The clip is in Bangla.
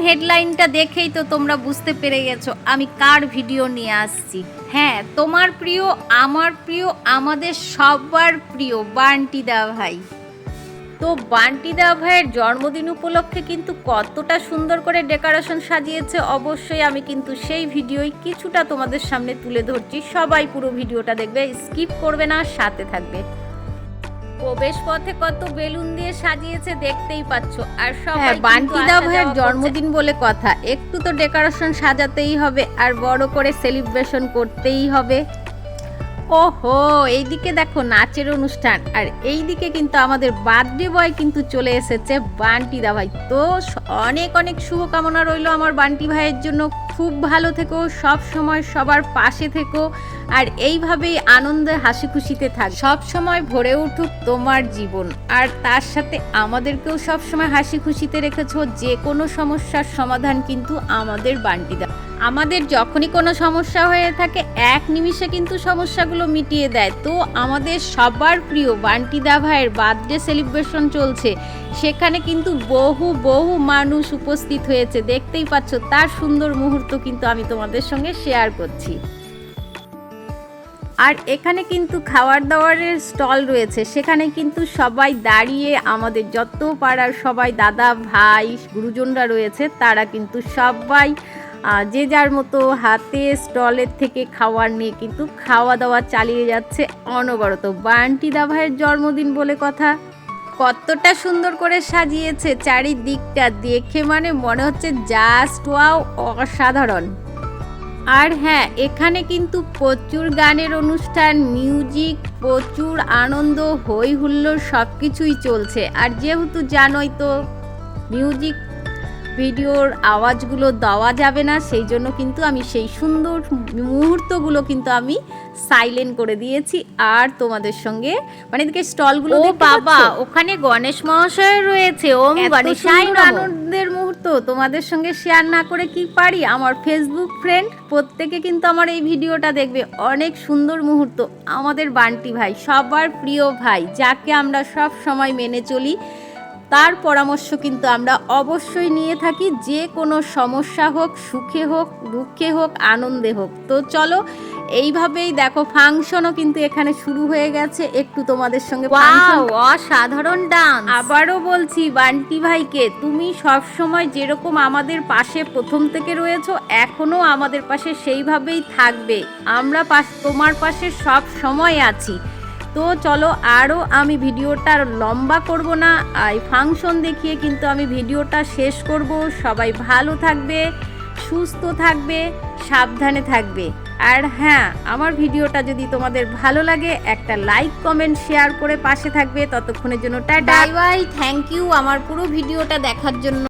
হেডলাইনটা দেখেই তো তোমরা বুঝতে পেরে গেছো আমি কার ভিডিও নিয়ে আসছি। হ্যাঁ, তোমার প্রিয়, আমার প্রিয়, আমাদের সবার প্রিয় বান্টি দা ভাই। তো বান্টি দা ভাইয়ের জন্মদিন উপলক্ষে কিন্তু কতটা সুন্দর করে ডেকোরেশন সাজিয়েছে, অবশ্যই আমি কিন্তু সেই ভিডিওই কিছুটা তোমাদের সামনে তুলে ধরছি। সবাই পুরো ভিডিওটা দেখবে, স্কিপ করবে না, সাথে থাকবে। প্রবেশ পথে কত বেলুন দিয়ে সাজিয়েছে দেখতেই পাচ্ছ। আর সবাই বান্টি দা ভাইয়ের জন্মদিন বলে কথা, একটু তো ডেকোরেশন সাজাতেই হবে আর বড় করে সেলিব্রেশন করতেই হবে। ওহো, এইদিকে দেখো নাচের অনুষ্ঠান, আর এইদিকে কিন্তু আমাদের বার্থডে বয় কিন্তু চলে এসেছে বান্টি দা ভাই। তো অনেক অনেক শুভকামনা রইলো আমার বান্টি ভাইয়ের জন্য। খুব ভালো থেকো, সব সময় সবার পাশে থেকো, আর এইভাবেই আনন্দে হাসি খুশিতে থাক। সব সময় ভরে উঠুক তোমার জীবন, আর তার সাথে আমাদেরকেও সব সময় হাসি খুশিতে রেখেছো। যে কোনো সমস্যার সমাধান কিন্তু আমাদের বান্টি দা। আমাদের যখনই কোনো সমস্যা হয়ে থাকে এক নিমিষে কিন্তু সমস্যাগুলো মিটিয়ে দেয়। তো আমাদের সবার প্রিয় বান্টি দা ভাইয়ের বার্থডে সেলিব্রেশন চলছে, সেখানে কিন্তু বহু বহু মানুষ উপস্থিত হয়েছে, দেখতেই পাচ্ছ। তার সুন্দর মুহূর্ত কিন্তু আমি তোমাদের সঙ্গে শেয়ার করছি। আর এখানে কিন্তু খাবার দাবারের স্টল রয়েছে, সেখানে কিন্তু সবাই দাঁড়িয়ে আমাদের যত পাড়ার সবাই দাদা ভাই গুরুজনরা রয়েছে, তারা কিন্তু সবাই যে যার মতো হাতে স্টলের থেকে খাবার নিয়ে কিন্তু খাওয়া দাওয়া চালিয়ে যাচ্ছে অনবরত। বান্টি দা ভাইয়ের জন্মদিন বলে কথা। কতটা সুন্দর করে সাজিয়েছে চারিদিকটা, দেখে মানে মনে হচ্ছে জাস্ট ওয়াও, অসাধারণ। আর হ্যাঁ, এখানে কিন্তু প্রচুর গানের অনুষ্ঠান, মিউজিক, প্রচুর আনন্দ, হই হুল্লোড় সব কিছুই চলছে। আর যেহেতু জানোই তো মিউজিক ভিডিওর আওয়াজগুলো দেওয়া যাবে না, সেই জন্য কিন্তু আমি সেই সুন্দর মুহূর্তগুলো কিন্তু আমি সাইলেন্ট করে দিয়েছি। আর তোমাদের সঙ্গে মানে এদিকে স্টলগুলো, ও বাবা, ওখানে গণেশ মহাশয় রয়েছে। ওম গণেশায় নমঃ। আনন্দের মুহূর্ত তোমাদের সঙ্গে শেয়ার না করে কি পারি। আমার ফেসবুক ফ্রেন্ড প্রত্যেকে কিন্তু আমার এই ভিডিওটা দেখবে। অনেক সুন্দর মুহূর্ত। আমাদের বান্টি ভাই সবার প্রিয় ভাই, যাকে আমরা সব সময় মেনে চলি, তার পরামর্শ কিন্তু আমরা অবশ্যই নিয়ে থাকি। যে কোনো সমস্যা হোক, সুখে হোক, দুঃখে হোক, আনন্দে হোক। তো চলো, এইভাবেই দেখো ফাংশনও কিন্তু এখানে শুরু হয়ে গেছে। একটু তোমাদের সঙ্গে অসাধারণ ডান্স। আবারও বলছি বান্টি ভাইকে, তুমি সব সময় যেরকম আমাদের পাশে প্রথম থেকে রয়েছো, এখনো আমাদের পাশে সেইভাবেই থাকবে। আমরা তোমার পাশে সব সময় আছি। তো চলো, আরও আমি ভিডিওটা লম্বা করব না, এই ফাংশন দেখিয়ে কিন্তু আমি ভিডিওটা শেষ করব। সবাই ভালো থাকবে, সুস্থ থাকবে, সাবধানে থাকবে। আর হ্যাঁ, আমার ভিডিওটা যদি তোমাদের ভালো লাগে একটা লাইক কমেন্ট শেয়ার করে পাশে থাকবে। ততক্ষণের জন্য tata, bye bye, thank you আমার পুরো ভিডিওটা দেখার জন্য।